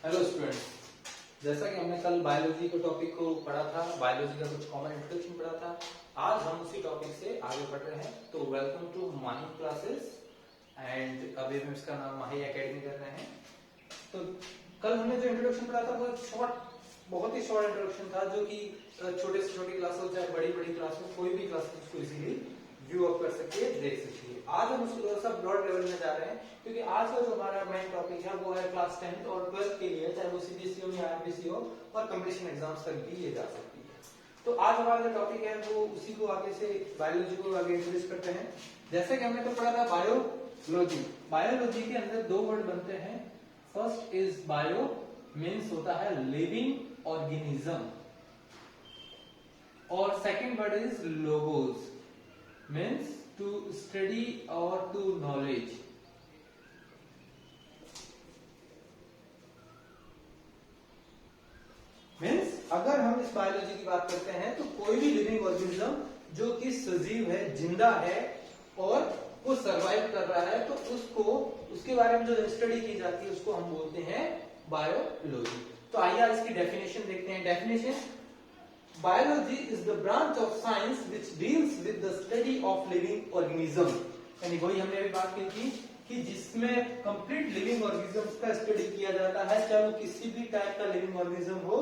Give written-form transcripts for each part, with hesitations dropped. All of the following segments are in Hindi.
हेलो स्टूडेंट्स, जैसा कि हमने कल बायोलॉजी के टॉपिक को पढ़ा था, बायोलॉजी का कुछ कॉमन इंट्रोडक्शन पढ़ा था। आज हम उसी टॉपिक से आगे बढ़ रहे हैं। तो welcome to Mahi classes and अभी हम इसका नाम माही एकेडमी कर रहे हैं। तो कल हमने जो इंट्रोडक्शन पढ़ा था वो बहुत ही शॉर्ट इंट्रोडक्शन था, जो कि छोटे से छोटी क्लास हो चाहे बड़ी बड़ी क्लास हो, कोई भी क्लास उसको इजीली व्यू अप कर सकती है, देख सकती है। आज हम उसको थोड़ा सा ब्रॉड लेवल में जा रहे हैं, क्योंकि आज का जो हमारा मेन टॉपिक है वो है क्लास 10th और 12th के लिए, चाहे वो सीबीएसई हो या आरबीसी हो, और कंपटीशन एग्जाम्स तक भी ये जा सकती है। तो आज हमारा जो टॉपिक है वो उसी को आगे से बायोलॉजी को आगे इंट्रोड्यूस करते हैं। जैसे कि हमने तो पढ़ा था बायोलॉजी। बायोलॉजी के अंदर दो वर्ड बनते हैं। फर्स्ट इज बायो, मीन्स होता है लिविंग ऑर्गेनिज्म, और second word is logos, means to study or to knowledge. Means अगर हम इस बायोलॉजी की बात करते हैं तो कोई भी लिविंग ऑर्गेनिज्म जो कि सजीव है, जिंदा है और वो सरवाइव कर रहा है, तो उसको उसके बारे में जो स्टडी की जाती है उसको हम बोलते हैं बायोलॉजी। तो आइए आज इसकी डेफिनेशन देखते हैं। Definition: Biology is the branch of science which deals with the study of living organism। यानी वही हमने अभी बात की थी कि जिसमें कंप्लीट लिविंग ऑर्गेनिजम्स का स्टडी किया जाता है, चाहे वो किसी भी टाइप का लिविंग ऑर्गेनिज्म हो,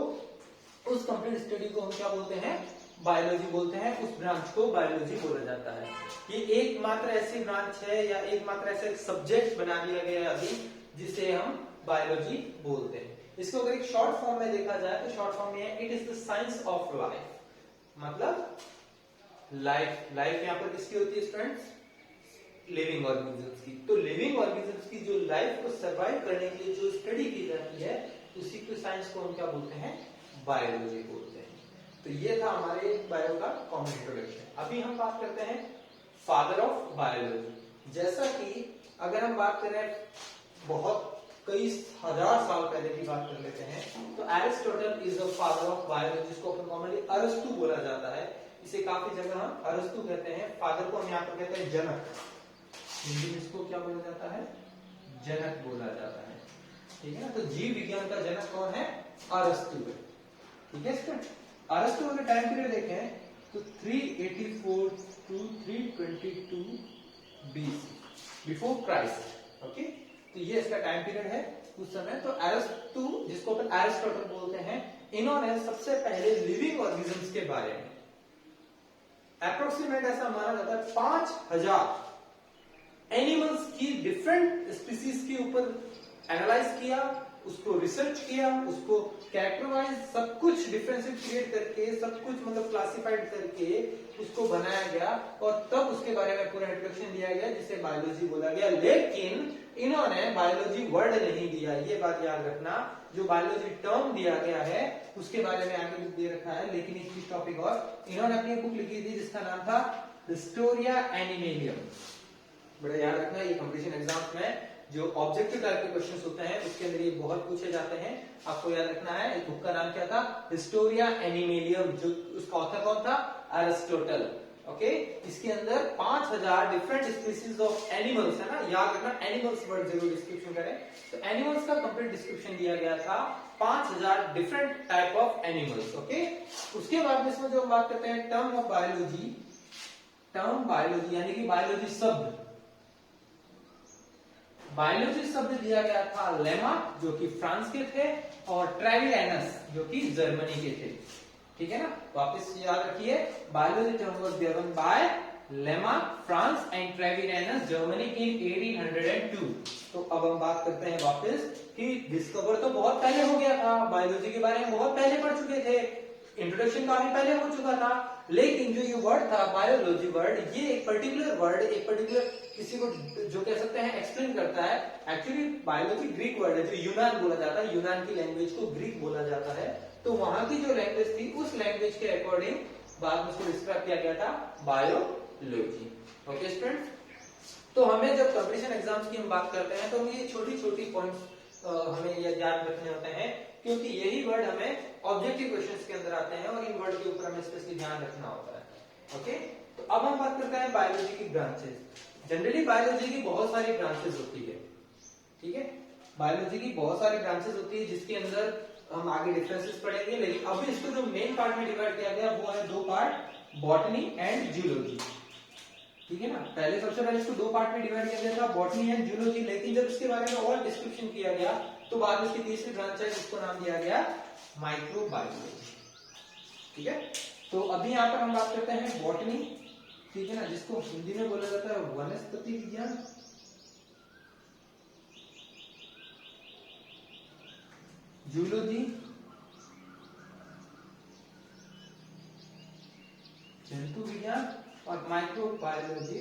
उस कंप्लीट स्टडी को हम क्या बोलते हैं? बायोलॉजी बोलते हैं। उस ब्रांच को बायोलॉजी बोला जाता है। ये एकमात्र ऐसी ब्रांच है या एकमात्र ऐसा सब्जेक्ट बना दिया गया है अभी जिसे हम बायोलॉजी बोलते हैं। इसको अगर एक शॉर्ट फॉर्म में देखा जाए तो शॉर्ट फॉर्म में है it is the science of life. मतलब लाइफ यहाँ पर किसकी होती है स्टूडेंट्स? लिविंग ऑर्गेनिजम्स की। तो लिविंग ऑर्गेनिजम्स की जो लाइफ को सरवाइव करने के लिए जो स्टडी की जाती है, उसी को साइंस को हम क्या बोलते हैं? बायोलॉजी बोलते हैं। तो ये था हमारे बायो का कॉमन इंट्रोडक्शन। अभी हम बात करते हैं फादर ऑफ बायोलॉजी। जैसा कि अगर हम बात करें बहुत कई हजार साल पहले की बात कर लेते हैं, तो Aristotle is the father of biology, जिसको अपन कॉमनली अरस्तु बोला जाता है। इसे काफी जगह हम अरस्तु कहते हैं। फादर को हम यहाँ पर कहते हैं जनक। हिंदी में इसको क्या बोला जाता है? जनक बोला जाता है। ठीक है ना? तो जीव विज्ञान का जनक कौन है? अरस्तु है। ठीक है स्टूडेंट? अरस्तु का टाइम पीरियड देखें तो 384 to 322 BC, before Christ. Okay, तो ये इसका टाइम पीरियड है उस समय। तो अरस्तु, जिसको अपन एरिस्टोटल बोलते हैं, इन्होंने सबसे पहले लिविंग ऑर्गेनिजम्स के बारे में अप्रोक्सीमेट ऐसा माना जाता है 5000 एनिमल्स की डिफरेंट स्पीसीज के ऊपर एनालाइज किया, उसको रिसर्च किया, उसको कैरेक्टरवाइज सब कुछ डिफरेंशिएट क्रिएट करके, सब कुछ मतलब क्लासिफाइड करके उसको बनाया गया, और तब उसके बारे में पूरा इंट्रोडक्शन दिया गया जिसे बायोलॉजी बोला गया। लेकिन इन्होंने बायोलॉजी वर्ड नहीं दिया, ये बात याद रखना। जो बायोलॉजी टर्म दिया गया है उसके बारे में आगे बुक दे रखा है, लेकिन एक चीज टॉपिक और इन्होंने अपनी बुक लिखी थी जिसका नाम था हिस्टोरिया एनिमेलियम। बड़ा याद रखना, ये कंपटीशन एग्जाम्स में जो ऑब्जेक्टिव टाइप के क्वेश्चंस होते हैं उसके अंदर ये बहुत पूछे जाते हैं। आपको याद रखना है इस बुक का नाम क्या था? हिस्टोरिया एनिमेलियम। जो उसका ऑथर कौन था? अरिस्टोटल। ओके, इसके अंदर 5000 डिफरेंट स्पीसीज ऑफ एनिमल्स है ना, याद रखना, एनिमल्स वर्ड जरूर डिस्क्रिप्शन करें। तो एनिमल्स का कंप्लीट डिस्क्रिप्शन दिया गया था, 5000 different type of animals. Okay, उसके बाद में इसमें जो हम बात करते हैं term of biology, term biology यानी कि बायोलॉजी शब्द, बायोलॉजी शब्द दिया गया था लेमा, जो कि फ्रांस के थे, और ट्रेविलियनस, जो कि जर्मनी के थे। ठीक है ना? वापस याद रखिए, biology term was given by Lamarck, France, and Treviranus, Germany in 1802। तो अब हम बात करते हैं वापस कि डिस्कवर तो बहुत पहले हो गया था, बायोलॉजी के बारे में बहुत पहले पढ़ चुके थे, इंट्रोडक्शन काफी पहले हो चुका था, लेकिन जो ये वर्ड था बायोलॉजी वर्ड, ये एक पर्टिकुलर वर्ड, एक पर्टिकुलर किसी को जो कह सकते हैं एक्सप्लेन करता है। एक्चुअली बायोलॉजी ग्रीक वर्ड है, जो यूनान बोला जाता है, यूनान की लैंग्वेज को ग्रीक बोला जाता है। तो वहां की जो लैंग्वेज थी उस लैंग्वेज के अकॉर्डिंग बाद में उसको डिस्क्राइब किया गया था बायोलॉजी। ओके स्टूडेंट्स, तो हमें जब कंपटीशन एग्जाम्स की हम बात करते हैं तो ये छोटी छोटी पॉइंट्स हमें याद रखने होते हैं, क्योंकि यही वर्ड हमें ऑब्जेक्टिव क्वेश्चंस के अंदर आते हैं और इन वर्ड के ऊपर हमें स्पेशली ध्यान रखना होता है। ओके, तो अब हम बात करते हैं बायोलॉजी की ब्रांचेस। जनरली बायोलॉजी की बहुत सारी ब्रांचेस होती है। ठीक है, बायोलॉजी की बहुत सारी ब्रांचेस होती है जिसके अंदर हम आगे डिफरेंसेस पढ़ेंगे, लेकिन अभी इसको जो मेन पार्ट में डिवाइड किया गया वो है दो पार्ट, बॉटनी एंड जूलॉजी। ठीक है ना, पहले सबसे पहले इसको दो पार्ट में डिवाइड किया गया था, बॉटनी एंड जूलॉजी, लेकिन जब इसके बारे में और डिस्क्रिप्शन किया गया तो बाद में इसकी तीसरी ब्रांच है जिसको नाम दिया गया माइक्रोबायोलॉजी। ठीक है, तो अभी यहाँ पर हम बात करते हैं बॉटनी, ठीक है ना, जिसको हिंदी में बोला जाता है वनस्पति विज्ञान। जूलॉजी जंतु विज्ञान और माइक्रोबायोलॉजी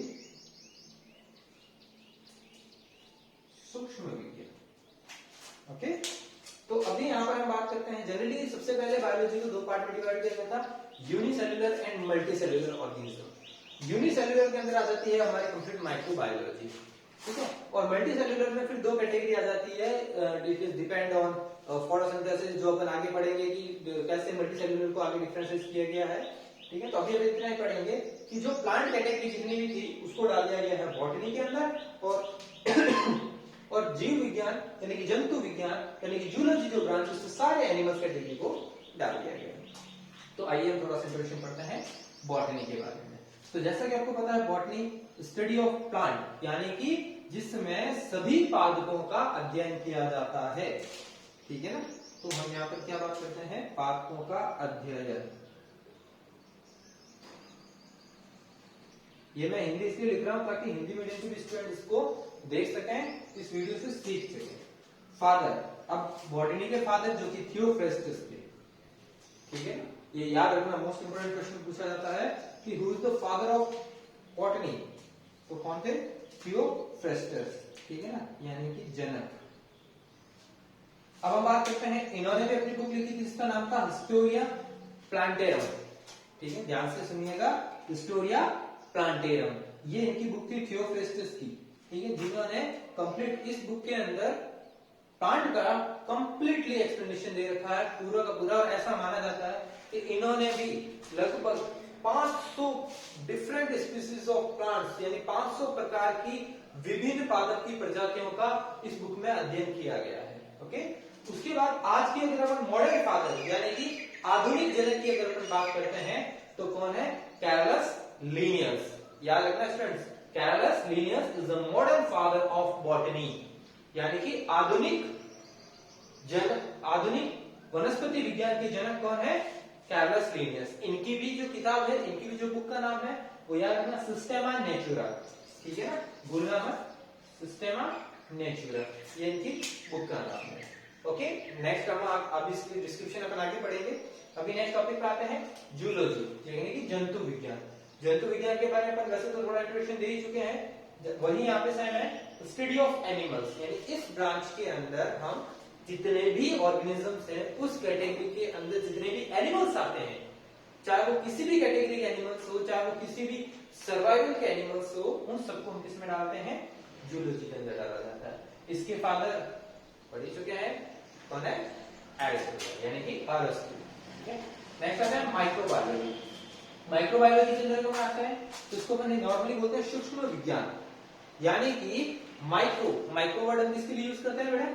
सूक्ष्म विज्ञान। ओके, तो अभी यहाँ पर हम बात करते हैं जनरली सबसे पहले बायोलॉजी को दो पार्ट में डिवाइड किया गया था, unicellular and multicellular organism. Unicellular के अंदर आ जाती है हमारी कंप्लीट माइक्रोबायोलॉजी, ठीक है, और मल्टीसेल्युलर में फिर दो कैटेगरी आ जाती है, डिपेंड ऑन फोटोसिंथेसिस, जो अपन आगे पढ़ेंगे कि कैसे मल्टीसेल्युलर को आगे डिफरेंशिएट किया गया है। ठीक है, तो अभी इतना ही पढ़ेंगे कि जो प्लांट कैटेगरी जितनी भी थी उसको डाल दिया गया है बॉटनी के अंदर, और जीव विज्ञान यानी कि जंतु विज्ञान यानी कि जूलॉजी जो ब्रांच उससे सारे एनिमल्स कैटेगरी को डाल दिया गया। तो आइए हम थोड़ा सा इंट्रोडक्शन पढ़ते हैं बॉटनी के बारे में। तो जैसा कि आपको पता है बॉटनी स्टडी ऑफ प्लांट यानी कि जिसमें सभी पादपों का अध्ययन किया जाता है। ठीक है ना, तो हम यहाँ पर क्या बात करते हैं, पादपों का अध्ययन। ये मैं हिंदी इसलिए लिख रहा हूं ताकि हिंदी मीडियम के भी स्टूडेंट इसको देख सकें, इस वीडियो से सीख सकें। फादर, अब बॉटनी के फादर जो कि थियोफ्रेस्टस थे, ठीक है, ये याद रखना, मोस्ट इंपोर्टेंट क्वेश्चन पूछा जाता है कि who is the father of botany, तो कौन थे, थियोफ्रेस्टस, ठीक है ना, यानी कि जनक। अब हम बात करते हैं, इन्होंने भी अपनी बुक लिखी थी, इसका नाम था हिस्टोरिया प्लांटेरम। ठीक है, ध्यान से सुनिएगा, हिस्टोरिया प्लांटेरम, ये इनकी बुक थी थियोफ्रेस्टस की। ठीक है, जिन्होंने कंप्लीट इस बुक के अंदर प्लांट का कंप्लीटली एक्सप्लेनेशन दे रखा है, पूरा का पूरा, और ऐसा माना जाता है कि इन्होंने भी लगभग 500 डिफरेंट स्पीसीज ऑफ प्लांट्स यानी 500 प्रकार की विभिन्न पादप की प्रजातियों का इस बुक में अध्ययन किया गया है। ओके, उसके बाद आज की अगर अपन मॉडर्न फादर यानी कि आधुनिक जनक की अगर अपन बात करते हैं तो कौन है, कैरलस लीनियस। याद रखना students, Carlos Linnaeus is the modern father of botany, यानी कि आधुनिक वनस्पति विज्ञान के जनक कौन है, कैरलस लीनियस। इनकी भी जो किताब है, इनकी भी जो बुक का नाम है वो याद रखना, सिस्टेमा नेचुरा। ठीक है ना, भूलना मत, सिस्टेमा नेचुरा, ये इनकी बुक का नाम है। ओके, नेक्स्ट हम अब इसकी डिस्क्रिप्शन अपन आगे पढ़ेंगे। अभी नेक्स्ट टॉपिक पे आते हैं, जूलॉजी यानी कि जंतु विज्ञान। जंतु विज्ञान के बारे में अपन वैसे तो थोड़ा इंट्रोडक्शन दे ही चुके हैं, वही यहाँ पे सेम है, स्टडी ऑफ एनिमल्स, यानी इस ब्रांच के अंदर हम जितने भी ऑर्गेनिजम्स हैं उस कैटेगरी के अंदर जितने भी एनिमल्स आते हैं, चाहे वो किसी भी कैटेगरी के एनिमल्स हो, चाहे वो किसी भी सर्वाइवल के एनिमल्स हो, उन सबको हम किसमें डालते हैं, जूलॉजी के अंदर डाला जाता है। इसके फादर पढ़ ही चुके हैं, कौन है, एरिस्टोटल यानी कि अरस्तु। नेक्स्ट आता है माइक्रोबायोलॉजी। माइक्रोबायोलॉजी के अंदर कौन आता है, तो इसको अपन नॉर्मली बोलते हैं सूक्ष्म विज्ञान, यानी कि माइक्रो वर्ड हम किसके लिए यूज करते हैं बेटा,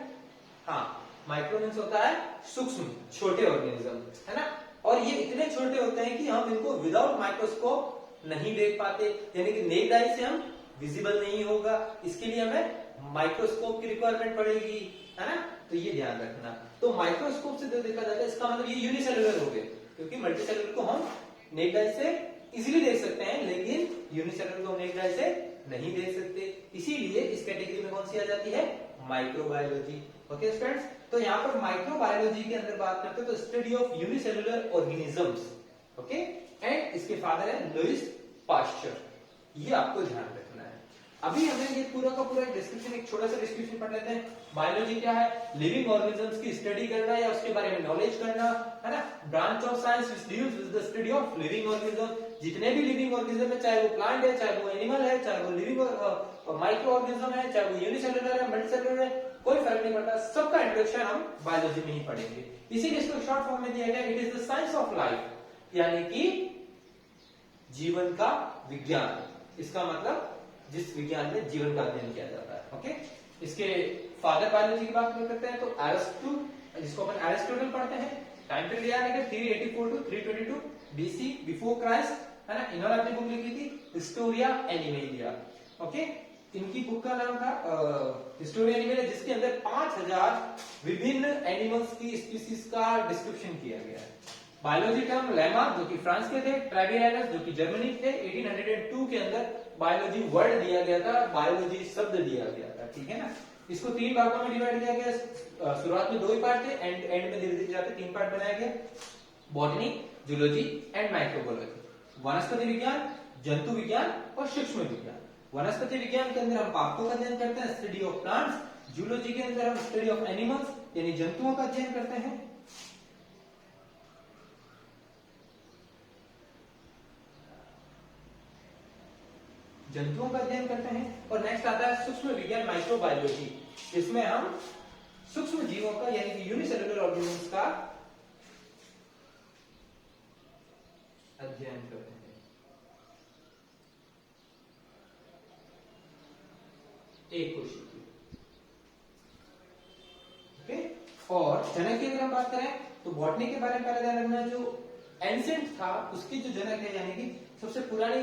हाँ, माइक्रो मीन्स होता है सूक्ष्म, छोटे ऑर्गेनिज्म, है ना, और ये इतने छोटे होते हैं कि हम इनको विदाउट माइक्रोस्कोप नहीं देख पाते, यानी कि नेक्ड आई से हम विजिबल नहीं होगा, इसके लिए हमें माइक्रोस्कोप की रिक्वायरमेंट पड़ेगी, है ना, तो ये ध्यान रखना। तो माइक्रोस्कोप से जो देखा जाता है इसका मतलब ये यूनिसेलुलर हो गए, क्योंकि मल्टीसेलुलर को हम नेक्ड आई से इजीली देख सकते हैं, लेकिन यूनिसेलुलर को हम नेक्ड आई से नहीं देख सकते, इसीलिए इस कैटेगरी में कौन सी आ जाती है, माइक्रोबायोलॉजी। ओके स्टूडेंट्स, तो यहाँ पर माइक्रोबायोलॉजी के अंदर बात करते हैं तो study of unicellular organisms, okay, and इसके फादर है लुईस पास्चर, ये आपको ध्यान रखना है। अभी हमें ये पूरा का पूरा डिस्क्रिप्शन, एक छोटा सा डिस्क्रिप्शन पढ़ लेते हैं। बायोलॉजी क्या है, लिविंग ऑर्गेनिजम्स की स्टडी करना या उसके बारे में नॉलेज करना, है ना, branch of science which deals with the study of living organism, जितने भी लिविंग ऑर्गेनिज्म है, चाहे वो प्लांट है, चाहे वो एनिमल है, चाहे वो लिविंग माइक्रो ऑर्गेनिज्म है, चाहे वो यूनिसेलुलर है, मल्टीसेलुलर है, कोई फर्क नहीं पड़ता, सबका इंट्रोडक्शन हम बायोलॉजी में ही पढ़ेंगे। इसीलिए इसको शॉर्ट फॉर्म में दिया गया, it is the science of life, यानी कि जीवन का विज्ञान, इसका मतलब जिस विज्ञान में जीवन का अध्ययन किया जाता है। ओके, इसके फादर बायोलॉजी की बात करते हैं तो एरिस्टो, जिसको अपन एरिस्टोटल पढ़ते हैं, टाइम पीरियड याद है 384 टू 322 बीसी बिफोर क्राइस्ट, है ना। इन्होंने अपनी बुक लिखी थी हिस्टोरिया एनिमेलिया, ओके। इनकी बुक का नाम था हिस्टोरिया एनिमेलिया, जिसके अंदर 5000 विभिन्न एनिमल्स की स्पीसीज का डिस्क्रिप्शन किया गया है। बायोलॉजी टर्म लेमा जो कि फ्रांस के थे, ट्रेवियरस जो कि जर्मनी थे, 1802 के अंदर बायोलॉजी वर्ड दिया गया था, बायोलॉजी शब्द दिया गया था, ठीक है ना। इसको 3 भागों में डिवाइड किया गया। शुरुआत में 2 ही पार्ट थे, एंड में धीरे धीरे जाते 3 पार्ट बनाया गया, बॉटनी, जूलॉजी एंड माइक्रोबायोलॉजी। वनस्पति विज्ञान, जंतु विज्ञान और सूक्ष्म विज्ञान। वनस्पति विज्ञान के अंदर हम पादपों का अध्ययन करते हैं, स्टडी ऑफ प्लांट्स। जूलॉजी के अंदर हम स्टडी ऑफ एनिमल्स यानी जंतुओं का अध्ययन करते हैं। जंतुओं का अध्ययन करते हैं। और नेक्स्ट आता है सूक्ष्म विज्ञान, माइक्रोबायोलॉजी, इसमें हम सूक्ष्म जीवों का यानी कि यूनिसेलुलर ऑर्गेनिजम्स का अध्ययन करते हैं। एक कोशिका, ओके। और जनक की अगर हम बात करें तो बॉटनी के बारे में पहले ध्यान रखना, जो एंशिएंट था उसके जो जनक है यानी कि सबसे पुरानी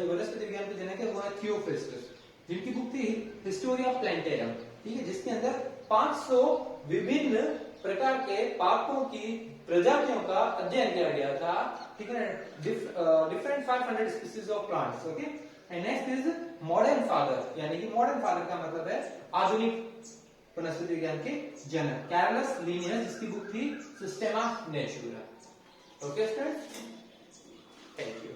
वनस्पति विज्ञान के जनक है वो है थियोफ्रिस्टस, जिनकी बुक थी हिस्टोरिया प्लांटेरम, ठीक है, जिसके अंदर 500 विभिन्न प्रकार के पादपों की प्रजातियों का अध्ययन किया गया था, ठीक है, different 500 species of plants, okay. And next is modern father, यानी कि मॉडर्न फादर का मतलब है आधुनिक वनस्पति विज्ञान के जनक, कैरलस लिनियस, जिसकी बुक थी Systema Naturae. Okay students, thank you.